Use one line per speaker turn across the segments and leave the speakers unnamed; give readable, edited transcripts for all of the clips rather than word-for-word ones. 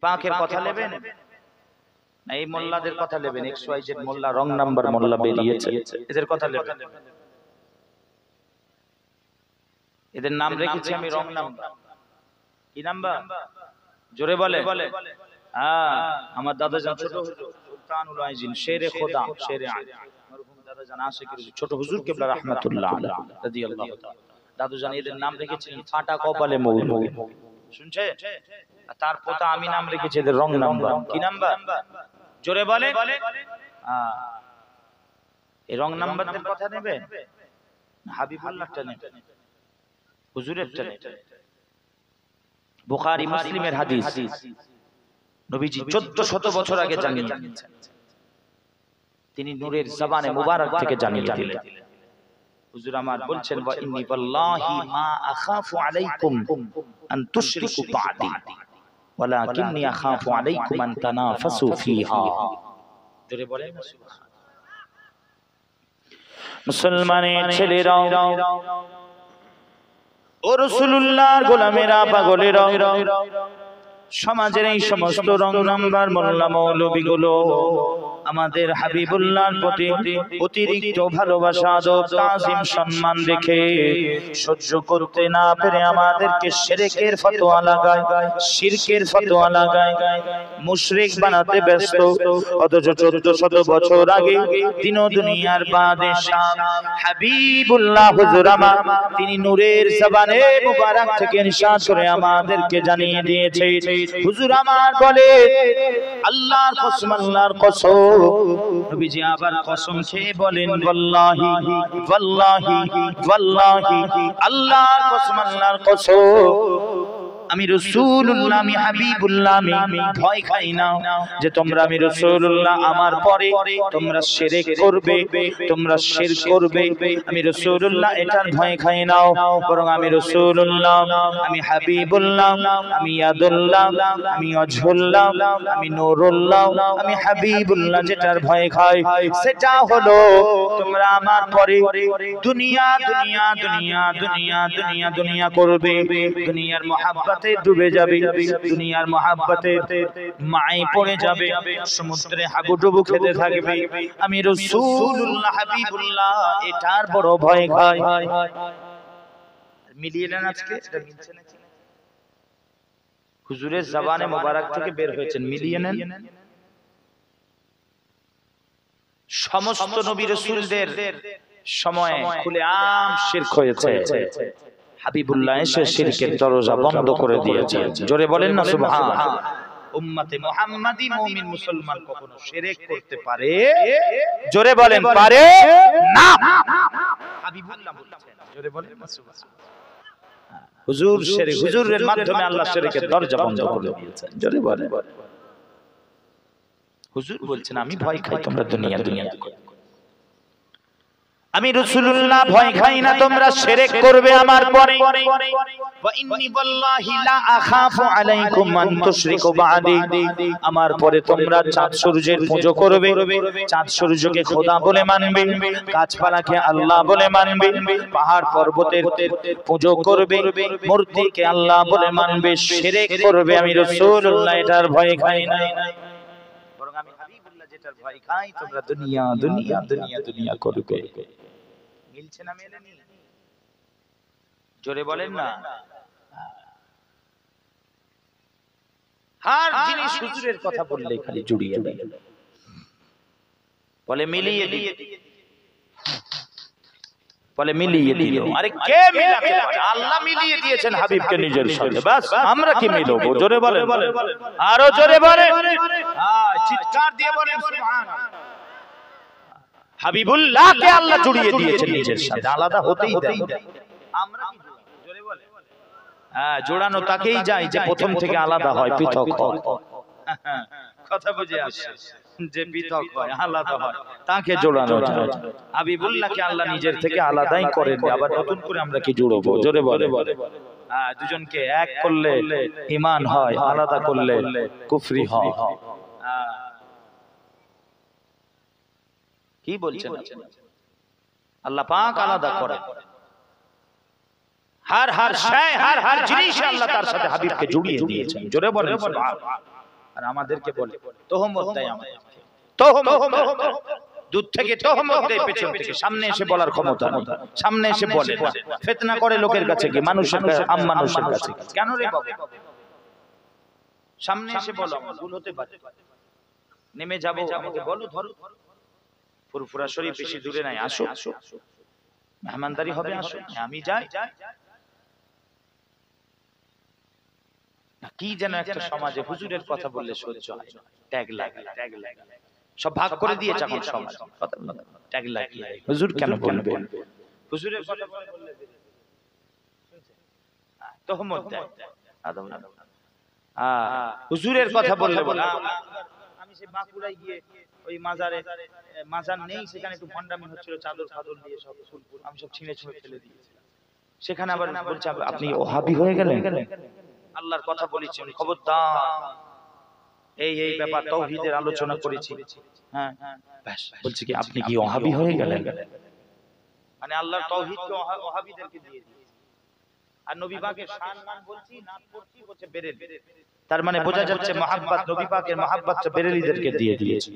পাকের কথা নেবেন না এই মোল্লাদের কথা নেবেন? XYZ মোল্লা, রং নাম্বার মোল্লা বেরিয়েছে, এদের কথা নেবেন? এদের নাম রেখেছি আমি রং নাম্বার। কি নাম্বার? জোরে বলে। আমার দাদা জান ছোট হুজুর সুলতানুল আইজিন শেরে খোদা শেরে মরহুম দাদা জান আশিকুর ছোট হুজুর কিবলা রাহমাতুল্লাহ আলাইহি রাদিয়াল্লাহু তাআলা। দাদু জান এদের নাম রেখেছিলেন ফাটা কপালে মৌলভী, শুনছে? তার পোতা আমি নাম রেখেছি এদের রং নাম্বার। কি নাম্বার? জোরে বলে। এই রং নাম্বারদের কথা নেবে? হাবিবুল্লাহটা নেবে, হুজুরেরটা নেবে। বুখারী মুসলিমের হাদিস, নবীজি 1400 বছর আগে জানিয়ে দিয়েছেন, তিনি নূরের জবানে মুবারক থেকে জানিয়ে দিলেন। হুজুর আমার বলছেন ওয়া ইন্নী ওয়াল্লাহি মা আখাফু আলাইকুম আন তুশরিকু বা'দি ওয়ালাকিন্নী আখাফু আলাইকুম আন তানাফাসু ফিহা। জোরে বলেন না সুবহানাল্লাহ। মুসলমানের ছেলেরা ও রাসূলুল্লাহর গোলামেরা, পাগলেরা, সমাজের এই সমস্ত রং নাম্বার মোল্লা মৌলবী গুলো আমাদের হাবিবুল্লাহর প্রতি অতিরিক্ত ভালোবাসা, আদব, তাজিম, সম্মান রেখে সহ্য করতে না পেরে আমাদেরকে শিরকের ফতোয়া লাগায়, শিরকের ফতোয়া লাগায়, মুশরিক বানাতে ব্যস্ত। অথচ 1400 বছর আগে দিন ও দুনিয়ার বাদশা হাবিবুল্লাহ হুজুর আমার, তিনি নূরের জবানে মুবারক থেকে ইরশাদ করে আমাদেরকে জানিয়ে দিয়েছে। হুজুর আমার বলে আল্লাহর কসম, আল্লাহর কসম, নবীজি আবার কসম খেয়ে বলেন ওয়াল্লাহি ওয়াল্লাহি ওয়াল্লাহি, আল্লাহর কসম, আল্লাহর কসম, আমি রাসূলুল্লাহ, আমি হাবিবুল্লাহ, আমি ভয় খাই না যে তোমরা, আমি রাসূলুল্লাহ আমার পরে তোমরা শিরক করবে, তোমরা শিরক করবে। আমি রাসূলুল্লাহ এটার ভয় খাই না, বরং আমি রাসূলুল্লাহ, আমি হাবিবুল্লাহ, আমি ইয়াদুল্লাহ, আমি ওয়াজহুল্লাহ, আমি নূরুল্লাহ, আমি হাবিবুল্লাহ যেটার ভয় খাই সেটা হলো তোমরা আমার পরে দুনিয়া দুনিয়া দুনিয়া দুনিয়া দুনিয়া দুনিয়া করবে, দুনিয়ার মহব্বত ডুবে যাবে, দুনিয়ার মহব্বতে মায়ে পড়ে যাবে, সমুদ্রে হাবুডুবু খেতে থাকবে। আমি রাসূলুল্লাহ হাবিবুল্লাহ এটার বড় ভয় খাই। মিলিয়ে নেন আজকে, এটা মিলছে নাকি? হুজুরের জবানে মোবারক থেকে বের হয়েছেন, মিলিয়ে নেন। সমস্ত নবী রাসূলদের সময়ে খুলে আম শিরক হয়েছে, হাবিবুল্লাহ এসে শিরকের দরজা বন্ধ করে দিয়েছেন। জোরে বলেন না সুবহানাল্লাহ। উম্মতে মুহাম্মাদি মুমিন মুসলমান কখনো শিরক করতে পারে? জোরে বলেন পারে না। হাবিবুল্লাহ বলেছেন, জোরে বলেন না সুবহানাল্লাহ। হুজুর শিরক, হুজুরের মাধ্যমে আল্লাহ শিরকের দরজা বন্ধ করে দিয়েছেন। জোরে বলেন। হুজুর বলছেন আমি ভয় খাই তোমরা দুনিয়া দুনিয়া করো, আমি রাসূলুল্লাহ ভয় খাই না তোমরা শিরক করবে আমার পরে। ওয়া ইন্নী ওয়াল্লাহি লা আখাফু আলাইকুম আন তুশরিকু বা'দি, আমার পরে তোমরা চাঁদ সূর্যের পূজা করবে, চাঁদ সূর্যকে খোদা বলে মানবে, গাছপালাকে আল্লাহ বলে মানবে, পাহাড় পর্বতের পূজা করবে, মূর্তিকে আল্লাহ বলে মানবে, শিরক করবে। আমি রাসূলুল্লাহ এটার ভয় খাই না, বরং আমি হাবিবুল্লাহ যেটার ভয় খাই তোমরা দুনিয়া দুনিয়া দুনিয়া দুনিয়া করবে। মিলছে না মেলেনি? জোরে বলেন না। হার জিনিস হুজুরের কথা বললে খালি জুড়িয়ে দেয়, বলে মিলিয়ে দিয়ে, বলে মিলিয়ে দিল। আরে কে মিলাতে পারে? আল্লাহ মিলিয়ে দিয়েছেন হাবিবকে নিজের সাথে, বাস আমরা কি মিলাবো? জোরে বলেন, আরো জোরে বলেন, হ্যাঁ চিৎকার দিয়ে বলেন সুবহানাল্লাহ। হাবিবুল্লাহকে আল্লাহ জুড়িয়ে দিয়েছেন নিজের সাথে, আলাদা হতেই দেয়। আমরা কি জোরে বলেন? হ্যাঁ জোড়ানো তাকেই যায় যে প্রথম থেকে আলাদা হয়, পৃথক হয়। কথা বুঝে আসছে? যে পৃথক হয়, আলাদা হয়, তাকে জোড়ানো যায়। হাবিবুল্লাহকে আল্লাহ নিজের থেকে আলাদাই করেন, আবার নতুন করে আমরা কি জুড়বো? জোরে বলে। হ্যাঁ দুজনকে এক করলে ঈমান হয়, আলাদা করলে কুফরি হয়। কি বলছেন? আল্লাহ পাক আলাদা করে হার হার শায়, হার হার জিনিস আল্লাহ তার সাথে হাবিবকে জুড়িয়ে দিয়েছেন। জোরে বলেন সুবহানাল্লাহ। আর আমাদেরকে বলে তোহমত দেয় আমাদের, তোহমত, দূর থেকে তোহমত দেয়, পেছন থেকে সামনে এসে বলার ক্ষমতা নেই, সামনে এসে বলে না, ফিতনা করে লোকের কাছে গিয়ে, মানুষের কাছে, আম মানুষের কাছে। কেন রে বাবা? সামনে এসে বলো ভুল হতে পারে, নেমে যাবো, আমাকে বলো, ধরো। ফুরফুরা শরীফ বেশি দূরে নাই, আসো, মেহমানদারি হবে, আসো, আমি যাই। কি যেন একটা সমাজে হুজুরের কথা বললে সহ্য হয়, ট্যাগ লাগে, ট্যাগ লাগে, সব ভাগ করে দিয়েছে এখন সমাজ, ট্যাগ লাগে, হুজুর কেন বলবে, হুজুরের কথা বললে তোহমত দেয়, হুজুরের কথা বললে বলা। আমি সে বাঁকুড়ায় গিয়ে ওই মাজারে, মাজার নেই সেখানে একটু ভন্ডামি হচ্ছিল, চাদর ফাদর দিয়ে সব ফুলফুল আমি সব ছিঁড়ে ছিঁড়ে ফেলে দিয়েছি। সেখানে আবার বলছে আপনি ওহাবি হয়ে গেলেন। আল্লাহর কথা বলেছেন, খবরদার, এই এই ব্যাপার তাওহীদের আলোচনা করেছি, হ্যাঁ ব্যাস, বলছে কি আপনি কি ওহাবি হয়ে গেলেন, মানে আল্লাহর তাওহীদকে ওহাবিদেরকে দিয়ে দিয়েছে। আর নবী পাকের শান মান বলছি, নাম পড়ছি, বলছে বেরেলি, তার মানে বোঝা যাচ্ছে মহব্বত, নবী পাকের মহব্বতটা বেরেলিদেরকে দিয়ে দিয়েছে।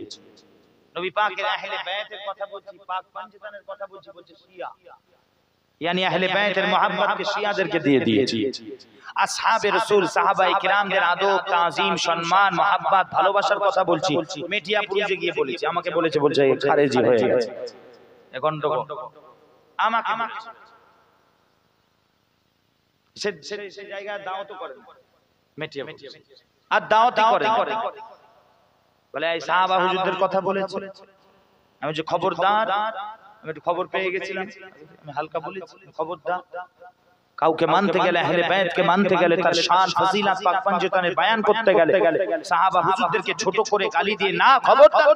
নবী পাকের আহলে বায়াতের কথা বলছি, পাক পঞ্চতানের কথা বলছি, বলছে শিয়া, यानी আহলে বায়াতের মহব্বতকে শিয়াদেরকে দিয়ে দিয়েছে। আসহাবে রাসূল সাহাবায়ে কিরামদের আদব, তাজিম, সম্মান, মহব্বত, ভালোবাসার কথা বলছি, মিডিয়াপুরে গিয়ে বলেছি, আমাকে বলেছে, বলছে খারেজি হয়ে গেছে, এ গন্ডগোল আমাকে সে জায়গায় দাওয়াত করেন, মিডিয়াপুরে আর দাওয়াত করেন, বলে এই সাহাবা হুজুরদের কথা বলেছে, আমি যে খবরদার, আমি একটু খবর পেয়ে গেছিলাম, আমি হালকা বলেছি, খবরদার কাউকে মানতে গেলে, আহলে বায়াতকে মানতে গেলে, তার শান ফজিলত পাক পঞ্চতানের বয়ান করতে গেলে, সাহাবা হুজুরদেরকে ছোট করে গালি দিয়ে না, খবরদার,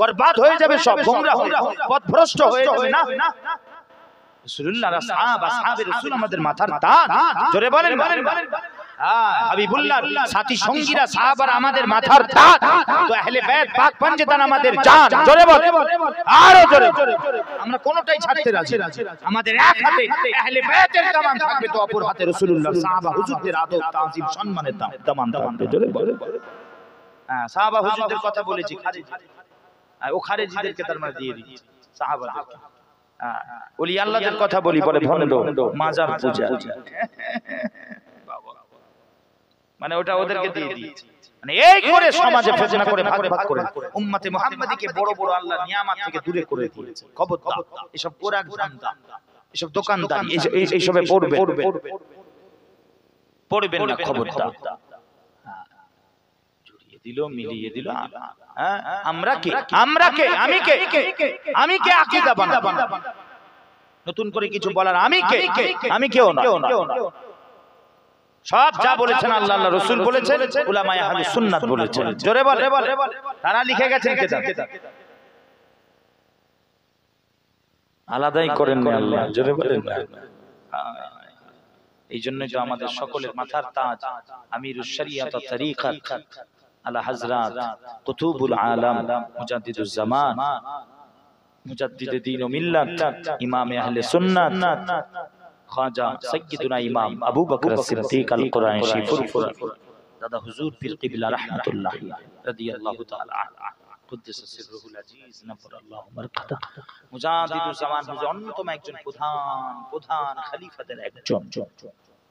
বরবাদ হয়ে যাবে, সব গোমরা হয়ে পথভ্রষ্ট হয়ে যাবে, না। রাসূলুল্লাহ আসহাবে রাসূল আমাদের মাথার তাজ, জোরে বলেন, হাবিবুল্লাহ সাথী সঙ্গীরা সাহাবারা আমাদের মাথার তাজ, তো আহলে বায়াত পাক পঞ্চতান আমাদের জান, জোরে বলেন, আরো জোরে। আমরা কোনটাই ছাড়তে রাজি, আমাদের এক হাতে আহলে বায়াতের দামান থাকবে, তো অপর হাতে রাসূলুল্লাহ সাহাবা হুজুরদের আদব, তাজিম, সম্মানের দামান থাকবে, জোরে বলেন। সাহাবা হুজুরদের কথা বলেছি, খারেজি, ও খারেজিদেরকে তার মানে দিয়ে দিয়েছে সাহাবাদেরকে। ওলি আল্লাহদের কথা বলি, বলে ভণ্ড, মাজার পূজা, মানে ওটা ওদেরকে দিয়ে দিয়েছে, মানে এই করে সমাজে ফিতনা করে ভাগ ভাগ করে উম্মতে মুহাম্মাদীকে বড় বড় আল্লাহর নিয়ামত থেকে দূরে করে দিয়েছে। খবরদার, এসব কোরআন ধান্দা, এসব দোকানদারি, এইসবে পড়বেন না, খবরদার। জড়িয়ে দিল, মিলিয়ে দিল, আমরা কে, আমি কে আকীদা বানাবো, নতুন করে কিছু বলার, আমি কেউ না। সব যা বলেছেন আল্লাহ, আল্লাহ রাসূল বলেছেন, উলামায়ে আহলুস সুন্নাত বলেছেন, জোরে বল, তারা লিখে গেছেন কিতাব, আলাদাই করেন না আল্লাহ, জোরে বলেন না। এই জন্যই তো আমাদের সকলের মাথার তাজ আমিরুশ শরিয়াত ওয়া তরিকাত আলা হযরত কুতুবুল আলাম মুজাদ্দিদুজ জামান মুজাদ্দিদে দ্বীন ও মিল্লাত ইমামে আহলে সুন্নাত খাজা সাইয়্যিদুনা ইমাম আবু বকর সিদ্দিক আল কুরাইশি ফুরফুরা দাদা হুজুর পীর কিবলা রাহমাতুল্লাহ রাদিয়াল্লাহু তাআলা কুদ্দুস সিররুল আজিজ নাফরাল্লাহু মারকাদা মুজাদ্দিদুজ জামান হুজুর অন্যতম একজন প্রধান খলিফাদের একজন।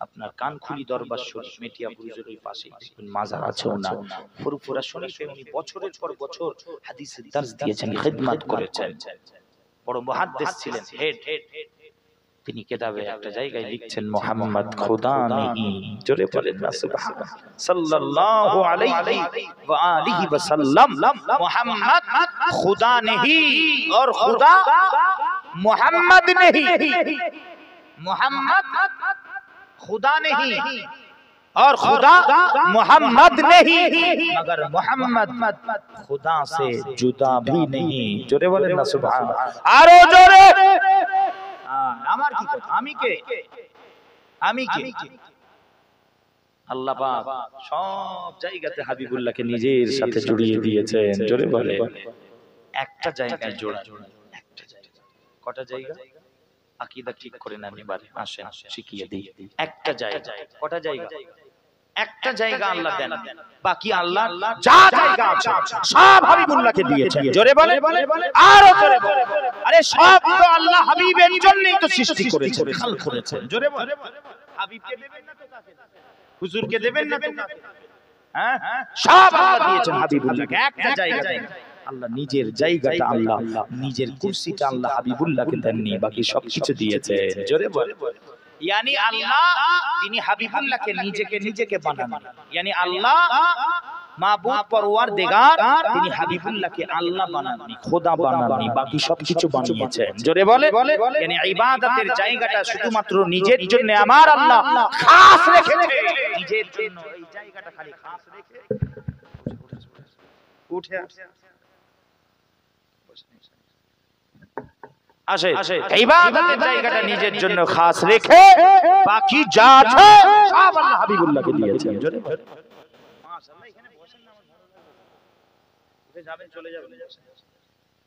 আপনার কানখুলি দরবার শরীফ মেটিয়াপুর হুজুরের পাশে দেখবেন মাজার আছে ওনার, ফুরফুরা শরীফে উনি বছরের পর বছর হাদিসের দার্স দিয়েছেন, খিদমত করেছেন, বড় মুহাদ্দিস ছিলেন, হেড। তিনি কিতাবে একটা জায়গায় লিখছেন, মুহাম্মদ খুদা নেহি, জোরে বলেন না সুবহানাল্লাহ, সাল্লাল্লাহু আলাইহি ওয়া আলিহি ওয়া সাল্লাম, মুহাম্মদ খুদা নেহি और खुदा मुहम्मद नहीं, मुहम्मद खुदा नहीं और खुदा मोहम्मद नहीं, मगर मोहम्मद खुदा से जुदा भी नहीं, जोरे बोलें ना सुभान अल्लाह, आरो जोरे। আমার কি কথা, আমি কে আল্লাহ পাক সব জায়গাতে হাবিবুল্লাহকে নিজের সাথে জড়িয়ে দিয়েছেন, জোরে বলে। একটা জায়গায় জোড়া, একটা জায়গা, কটা জায়গা, আকীদা ঠিক করে নেন, এবারে আসেন শিখিয়ে দিই। একটা জায়গা, কটা জায়গা, একটা জায়গা আল্লাহ দেন, বাকি আল্লাহ যা জায়গা আছে সব হাবিবুল্লাহকে দিয়েছেন। জোরে বলে, আরো জোরে বলে। আরে সব তো আল্লাহ হাবিবের জন্যই তো সৃষ্টি করেছেন, খালক করেছেন। জোরে বলে, হাবিবকে দেবেন না তো কাকে, হুজুরকে দেবেন না তো কাকে? হ্যাঁ, সব আল্লাহ দিয়েছেন হাবিবুল্লাহকে। একটা জায়গা আল্লাহ নিজের জায়গাটা, আল্লাহ নিজের কুরসিটা আল্লাহ হাবিবুল্লাহকে দেননি, বাকি সবকিছু দিয়েছেন। জোরে বলে, यानी আল্লাহ তিনি হাবিবুল্লাহকে নিজেকে বানান, यानी আল্লাহ মাবুদ পরওয়ারদিগার তিনি হাবিবুল্লাহকে আল্লাহ বানাননি, খোদা বানাননি, বাকি সবকিছু বানিয়েছেন। জোরে বলে, यानी ইবাদতের জায়গাটা শুধুমাত্র নিজের জন্য আমার আল্লাহ খাস রেখেছে, নিজের জন্য এই জায়গাটা খালি খাস রেখে উঠে আসে ইবাদতের জায়গাটা নিজের জন্য খাস রেখে বাকি যা আছে সব আল্লাহ হাবিবুল্লাহকে দিয়েছেন। জোরে মাশাআল্লাহ। এখানে বসেন না, আমার ভালো লাগে। উঠে যাবেন, চলে যাবেন।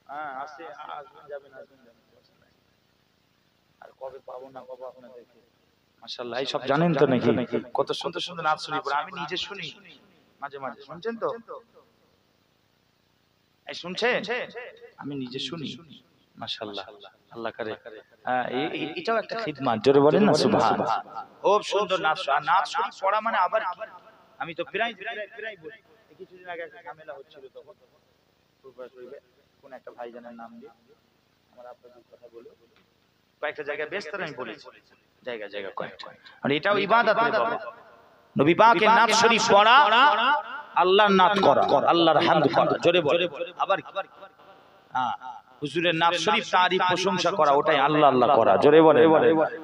হ্যাঁ, আসে আসবেন, যাবেন। আর কবে পাবো না পাবো আপনাদেরকে। মাশাআল্লাহ, এই সব জানেন তো নাকি? কত সুন্দর সুন্দর নাচ শুনি, আমি নিজে শুনি মাঝে মাঝে। শুনছেন তো? এই শুনছেন? আমি নিজে শুনি। মাশাআল্লাহ, আল্লাহ করে। এটাও একটা খিদমত। জোরে বলেন না সুবহানাল্লাহ। খুব সুন্দর নাচ। আর নাচ শরীফ পড়া মানে আবার আমি তো প্রায় বলি। কিছুদিন আগে একটা ঝামেলা হচ্ছিল, তখন কোন একটা ভাইজানের নাম দিয়ে আমার আপনাদের কথা বলে কয়েকটা জায়গায় ব্যস্ত আমি বলেছি, জায়গা কয়েকটা। আর এটাও ইবাদত বাবা। নবী পাকের নাচ শরীফ পড়া, আল্লাহর নাত করা, আল্লাহর হামদ করা। জোরে বলে, আবার হ্যাঁ, হুজুরের নাম শরীফ তারিফ প্রশংসা করা, ওটাই আল্লাহ আল্লাহ করা। জোরে বলে,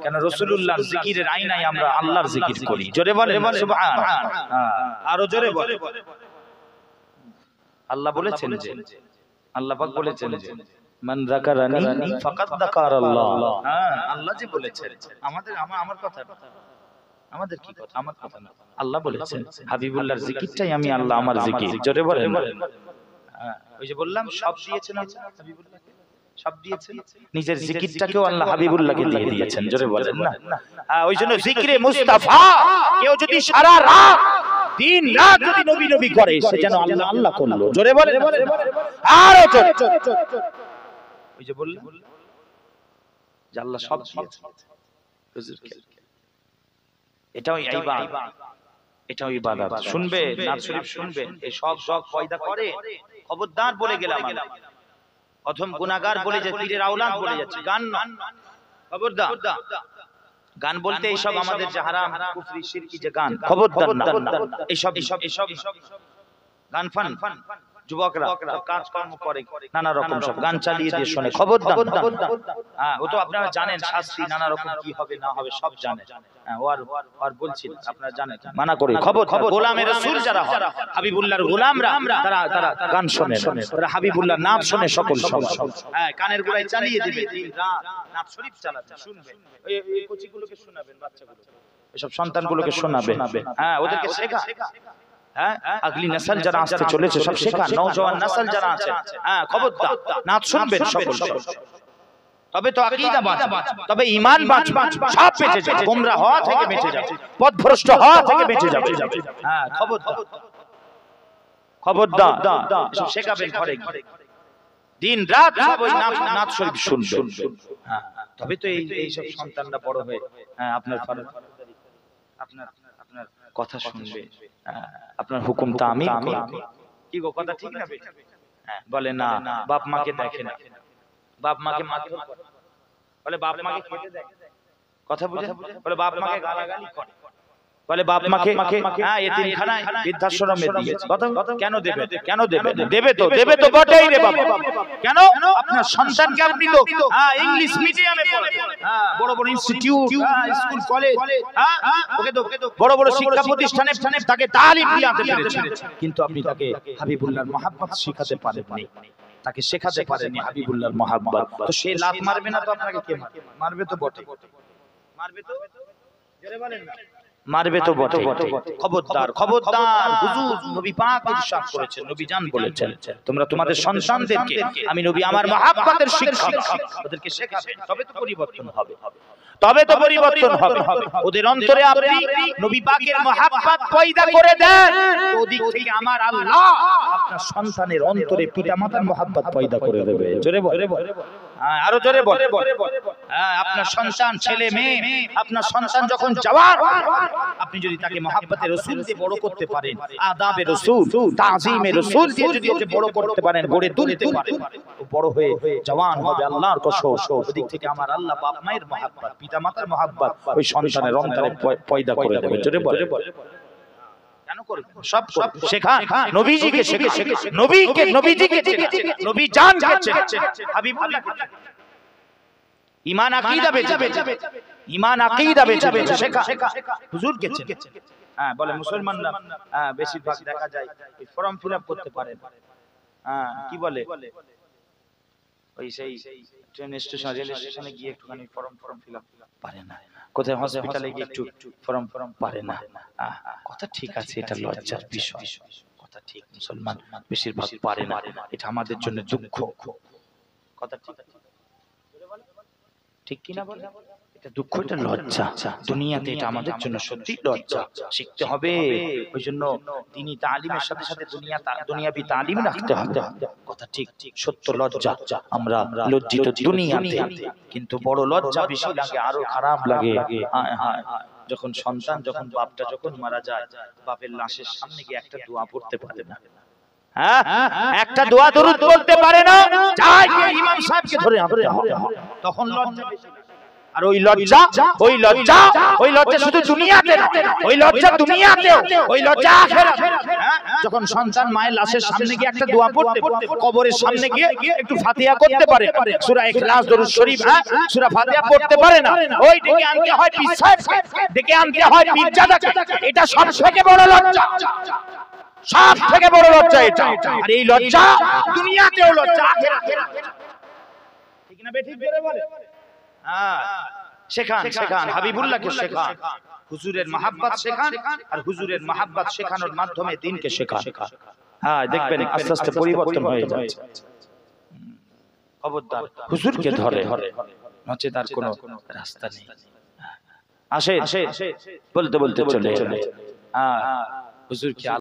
কেন রাসূলুল্লাহর জিকিরের আয়নায় আমরা আল্লাহর জিকির করি। জোরে বলে সুবহানাল্লাহ। আরো জোরে বলে। আল্লাহ বলেছেন যে, আল্লাহ পাক বলেছেন যে মান যাকারানি ফাকাদ যাকারাল্লাহ। হ্যাঁ, আল্লাহ যে বলেছেন, আমার কথা, আমাদের কি কথা? আমার কথা না, আল্লাহ বলেছেন হাবিবুল্লাহর জিকিরটাই আমি আল্লাহ আমার জিকির। জোরে বলে, ওই যে বললাম সব দিয়েছেন আল্লাহ হাবিবুল্লাহকে, সব দিয়েছেন। নিজের জিকিরটাকেও আল্লাহ হাবিবুল্লাহকে দিয়ে দিয়েছেন। জোরে বলেন না। ওই জন্য জিকিরে মুস্তাফা কেউ যদি সারা রাত দিন রাত যদি নবী নবী করে, সে যেন আল্লাহ আল্লাহ করলো। জোরে বলেন, আর জোরে। ওই যে বললাম যে আল্লাহ সব দিয়েছেন হুজুরকে, এটাও ইবাদত, এটাও ইবাদত। শুনবে নাচ শরীফ শুনবেন, এই সব পয়দা করে। খবরদার বলে গেলাম, প্রথম গুনাহগার বলে যে পীরের আওলাদ বলে যাচ্ছে, গান না, খবরদার। গান বলতে এইসব আমাদের যে হারাম কুফরি শিরকি যে গান, খবরদার না। এইসব গান ফান যুবকরা কাজকর্ম করে, নানা রকম সব গান চালিয়ে দিয়ে শোনে, খবরদার। হ্যাঁ, ও তো আপনারা জানেন শাস্তি নানা রকম কি হবে না হবে সব জানেন। হ্যাঁ, আর বলছি আপনারা জানেন, মানা করি। খবরদার, গোলামের রাসূল যারা হয়, হাবিবুল্লাহর গোলামরা, তারা গান শোনে, তারা হাবিবুল্লাহর নাম শোনে সকল সময়। হ্যাঁ, কানের গোড়ায় চালিয়ে দিবে, দিন রাত নাম শরীফ চালাবে, শুনবে। এই কোচিগুলোকে শোনাবেন, বাচ্চাগুলোকে, এসব সন্তানগুলোকে শোনাবেন। হ্যাঁ, ওদেরকে শেখা। হ্যাঁ, আগলি নসল যারা আসতে চলেছে সব শেখা, নওজওয়ান নসল যারা আছে, হ্যাঁ খবরদার নাচ শুনবেন সকল। তবে তো আকীদা বাঁচবে, তবে ঈমান বাঁচবে, সব বেঁচে যাবে, গোমরা হওয়া থেকে বেঁচে যাবে, পথভ্রষ্ট হওয়া থেকে বেঁচে যাবে। হ্যাঁ, খবরদার সব শেখাবেন ঘরে গিয়ে, দিন রাত সব ওই নাচ শরীফ শুনবেন। হ্যাঁ, তবে তো এই সব সন্তানরা বড় হয়ে হ্যাঁ আপনার কথা শুনবে, আপনার হুকুম তা আমি কি গো, কথা ঠিক না? হ্যাঁ, বলে না বাপ মাকে দেখে না, বাপ মাকে মারধর করে, বলে বাপ মাকে খেতে দেয়, কথা বুঝে, বলে বাপ মাকে গালাগালি করে, বলে বাপ মাকে হ্যাঁ এতিমখানায় বৃদ্ধাশ্রমে দিয়েছে। কেন দেবে? কেন দেবে? দেবে তো বটেই রে বাবা। কেন? আপনার সন্তানকে আপনি তো ইংলিশ মিডিয়ামে পড়ান, বড় বড় ইনস্টিটিউট, স্কুল, কলেজ, ওকে তো বড় বড় শিক্ষা প্রতিষ্ঠানে তাকে তালিম দিতে পেরেছেন, কিন্তু আপনি তাকে হাবিবুল্লাহর মহব্বত শিখাতে পারেননি, তাকে শেখাতে পারেননি হাবিবুল্লাহর মহব্বত। তো সে লাত মারবে না তো আপনাকে কে মারবে? তো বটে, মারবে তো, জোরে বলেন না, মারবে তো বটে। খবরদার, খবরদার। হুজুর নবী পাক ইরশাদ করেছেন, নবী জান বলেছেন, তোমরা তোমাদের সন্তানদেরকে আমি নবী আমার মহব্বতের শিক্ষা ওদেরকে শেখাবে, তবে তো পরিবর্তন হবে। তবে তো পরিবর্তন হবে। ওদের অন্তরে আপনি নবী পাকের মহব্বত পয়দা করে দেন, ওদিক থেকে আমার আল্লাহ আপনার সন্তানের অন্তরে পিতামাতার মহব্বত পয়দা করে দেবে। জোরে বল, আরো জোরে বল। আপনার সন্তান ছেলে মেয়ে, আপনার সন্তান যখন জওয়ান, আপনি যদি তাকে মহব্বতের রাসূল দিয়ে বড় করতে পারেন, আদাবে রাসূল, তাজিমে রাসূল দিয়ে যদি ওকে বড় করতে পারেন, গড়ে তুলতে পারেন, ও বড় হয়ে জওয়ান হবে আল্লাহর কসম, ওদিক থেকে আমার আল্লাহ বাপ মায়ের মহব্বত, পিতামাতার মহব্বত ওই সন্তানের অন্তরে পয়দা করে দেবে। জোরে বল। কেন করবে? সব শেখা, নবীজিকে শেখা, নবীজিকে নবী জানকে হাবিবুল্লাহ ঈমান আকীদা বেচে, ঈমান আকীদা বেচে শেখা, হুজুরকে চেনে। হ্যাঁ বলে মুসলমানরা বেশিরভাগ দেখা যায় এই ফর্ম ফিলআপ করতে পারে না। কি বলে ওই সেই ট্রেন স্টেশন, রেল স্টেশনে গিয়ে একটুখানি ফর্ম ফিলআপ পারে না, কোথায় হসপিটালে গিয়ে একটু ফর্ম পারে না। কথা ঠিক আছে, এটা লজ্জার বিষয়, কথা ঠিক, মুসলমান বেশিরভাগ পারে না, এটা আমাদের জন্য দুঃখ। কথা ঠিক কিনা বলে? এটা দুঃখ, এটা লজ্জা দুনিয়াতে, এটা আমাদের জন্য সত্যি লজ্জা। শিখতে হবে, ওই জন্য দ্বীনি তালিমের সাথে সাথে দুনিয়াবি তালিম রাখতে হবে। কথা ঠিক, সত্য লজ্জা। আমরা লজ্জিত দুনিয়াতে, কিন্তু বড় লজ্জা বেশি লাগে, আরো খারাপ লাগে যখন সন্তান, যখন বাপটা যখন মারা যায়, বাপের লাশের সামনে গিয়ে একটা দোয়া পড়তে পারে না, একটা দোয়া দরুদ বলতে পারে না, যায় গিয়ে ইমাম সাহেবকে ধরে আনতে হবে, তখন লজ্জা। আর ওই লজ্জা শুধু দুনিয়াতে না, ওই লজ্জা দুনিয়াতেও, ওই লজ্জা আখিরাতে। যখন সন্তান মায়ের লাশের সামনে গিয়ে একটা দোয়া পড়তে, কবরের সামনে গিয়ে একটু ফাতিহা করতে পারে, সূরা ইখলাস, দরুদ শরীফ, সূরা ফাতিহা পড়তে পারে না, ওই ডেকে আনতে হয় পীর সাহেব, ডেকে আনতে হয় পীরজাদাকে। এটা সবথেকে বড় লজ্জা, সব থেকে বড় লজ্জা এটা। আর এই লজ্জা দুনিয়াতেও লজ্জা, আখিরাতে। ঠিক না বেঠিক করে বলে? শেখান, হাবিবুল্লাহকে শেখান, হুজুরের মহব্বত শেখান, আর হুজুরের মহব্বত শেখানোর মাধ্যমে দ্বীনকে শেখান। দেখবেন আস্তে আস্তে পরিবর্তন হয়ে যাচ্ছে। খবরদার হুজুরকে ধরে, নচে তার কোনো রাস্তা নেই। আসে বলতে চলে হুজুরকে